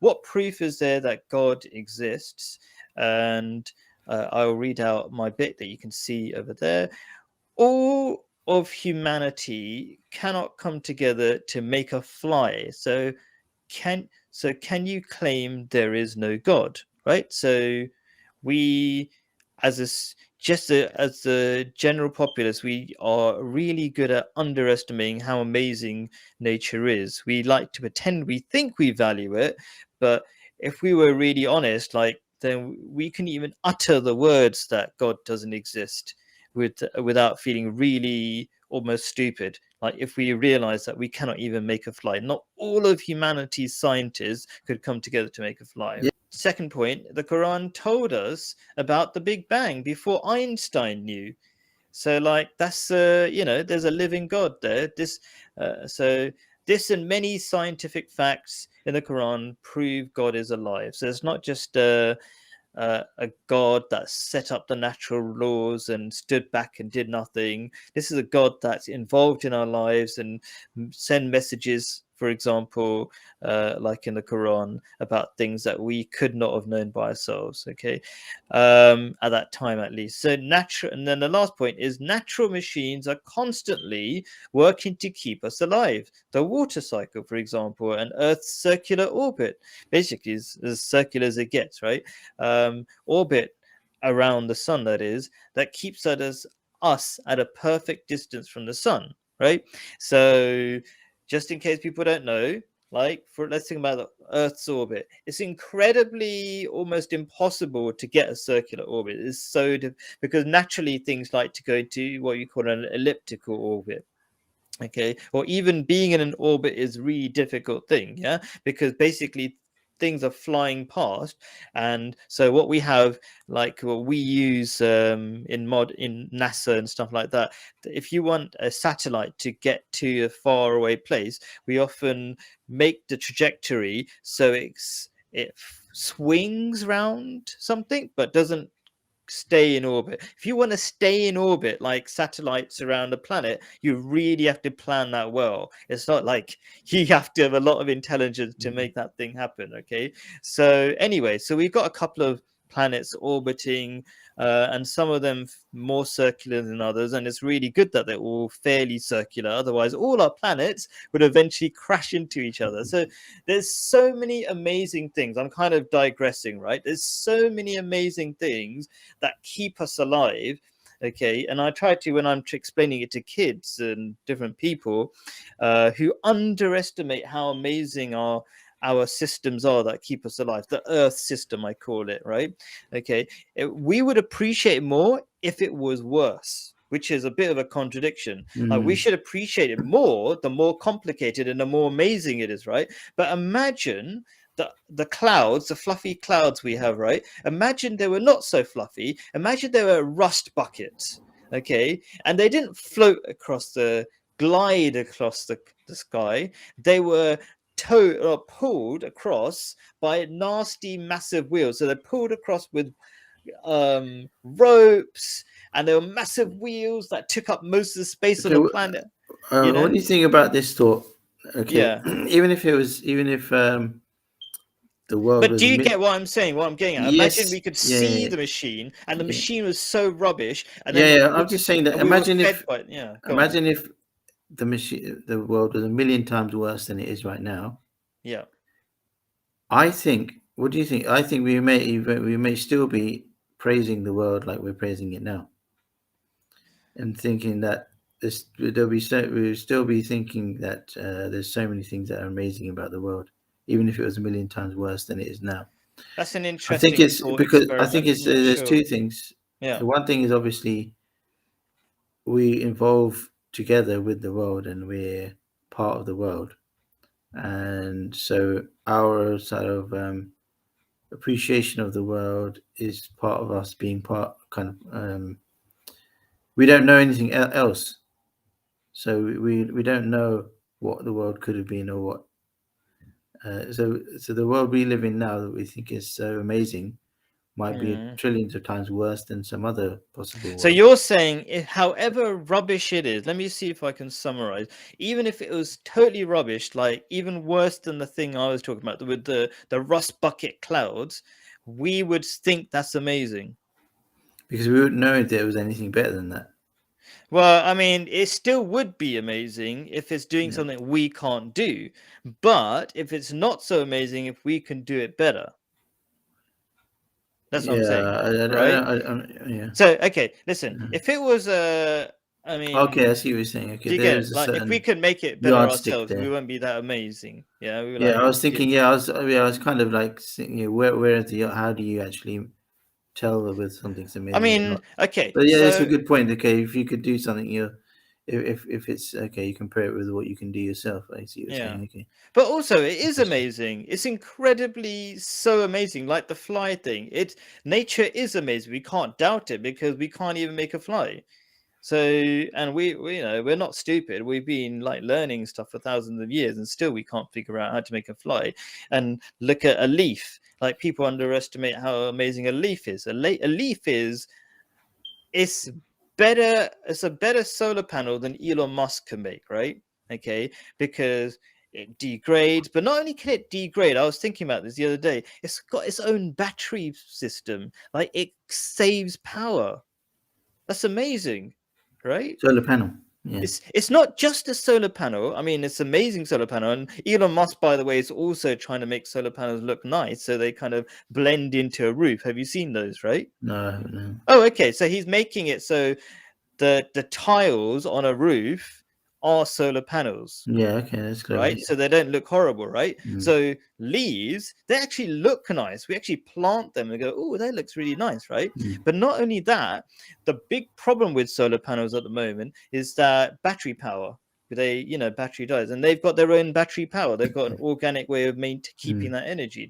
what proof is there that God exists? And I'll read out my bit that you can see over there. All of humanity cannot come together to make a fly. Can you claim there is no God? Right? So we, as as the general populace, we are really good at underestimating how amazing nature is. We like to pretend we think we value it, but if we were really honest, like, then we can even utter the words that God doesn't exist without feeling really almost stupid. Like, if we realize that we cannot even make a fly, not all of humanity's scientists could come together to make a fly. Yeah. Second point, the Quran told us about the Big Bang before Einstein knew. So, like, that's there's a living God there. This and many scientific facts in the Quran prove God is alive. So it's not just a God that set up the natural laws and stood back and did nothing. This is a God that's involved in our lives and send messages, for example, like in the Quran, about things that we could not have known by ourselves. Okay, at that time at least. So natural, and then the last point is natural machines are constantly working to keep us alive. The water cycle, for example, and Earth's circular orbit, basically is as circular as it gets, right? Orbit around the sun, that is, that keeps us at a perfect distance from the sun, right? So just in case people don't know, like, let's think about the Earth's orbit. It's incredibly almost impossible to get a circular orbit. It's because naturally things like to go to what you call an elliptical orbit. Okay, or even being in an orbit is a really difficult thing, yeah, because basically things are flying past. And so what we have, like what we use in NASA and stuff like that, if you want a satellite to get to a far away place, we often make the trajectory so it swings around something but doesn't stay in orbit. If you want to stay in orbit like satellites around the planet, you really have to plan that well. It's not like you have to have a lot of intelligence to make that thing happen. Okay, so anyway, so we've got a couple of planets orbiting, and some of them more circular than others, and it's really good that they're all fairly circular. Otherwise all our planets would eventually crash into each other. So there's so many amazing things. I'm kind of digressing, right? There's so many amazing things that keep us alive. Okay, and I try to, when I'm explaining it to kids and different people who underestimate how amazing our systems are that keep us alive, the Earth system, I call it, right? Okay, we would appreciate more if it was worse, which is a bit of a contradiction. Like, we should appreciate it more the more complicated and the more amazing it is, right? But imagine the clouds, the fluffy clouds we have, right? Imagine they were not so fluffy. Imagine they were rust buckets, okay? And they didn't glide across the sky. They were pulled across by nasty, massive wheels. So they're pulled across with ropes, and there were massive wheels that took up most of the space on the planet. What do you think about this thought? Okay, Yeah. even if the world But was do you get what I'm saying? What I'm getting at? Imagine yes, we could yeah, see yeah, the machine, and the yeah, machine was so rubbish, and yeah, then yeah. I'm just saying that. we were fed by. Yeah, go on. Imagine if the world was a million times worse than it is right now. Yeah. I think. What do you think? I think we may still be praising the world like we're praising it now, and thinking that we'll still be thinking that there's so many things that are amazing about the world, even if it was a million times worse than it is now. That's an I think interesting it's thought because I think experiment. it's Yeah, there's sure. two things. Yeah. One thing is obviously we involve together with the world and we're part of the world, and so our sort of appreciation of the world is part of us being part kind of we don't know anything else, so we don't know what the world could have been or what so the world we live in now that we think is so amazing might be trillions of times worse than some other possible So world. you're saying, however rubbish it is, let me see if I can summarize. Even if it was totally rubbish, like even worse than the thing I was talking about with the rust bucket clouds, we would think that's amazing. Because we wouldn't know if there was anything better than that. Well, I mean, it still would be amazing if it's doing something we can't do. But if it's not so amazing, if we can do it better. That's what I'm saying, right? Yeah. So, okay, listen. If it was I mean, Okay, I see what you're saying. Okay, do you there get is it? a Like, if certain we could make it better yardstick ourselves, we there. won't be that amazing. Yeah, we were Yeah, like, I was thinking. Yeah, I was kind of like, where is the? How do you actually tell whether something's amazing I or mean, not? okay. But yeah, it's a So, good point. Okay, if you could do something, if it's okay, you compare it with what you can do yourself. I see what you're yeah. saying. Okay, But also, it is interesting. amazing. It's incredibly so amazing. Like the fly thing. Nature is amazing. We can't doubt it because we can't even make a fly. So, and we we're not stupid. We've been like learning stuff for thousands of years, and still we can't figure out how to make a fly. And look at a leaf. Like people underestimate how amazing a leaf is. A leaf is it's better. It's a better solar panel than Elon Musk can make, right? Okay, because it degrades, but not only can it degrade. I was thinking about this the other day. It's got its own battery system. Like it saves power. That's amazing, right? Solar panel. Yeah. It's not just a solar panel. I mean, it's amazing solar panel. And Elon Musk, by the way, is also trying to make solar panels look nice, so they kind of blend into a roof. Have you seen those, right? No, no. Oh, okay. So he's making it so the tiles on a roof are solar panels, Yeah. Okay, that's clever. right? So they don't look horrible, right? Mm. So leaves, they actually look nice. We actually plant them and go, oh, that looks really nice, right? Mm. But not only that, the big problem with solar panels at the moment is that battery power. Battery dies, and they've got their own battery power. They've got an organic way of keeping that energy.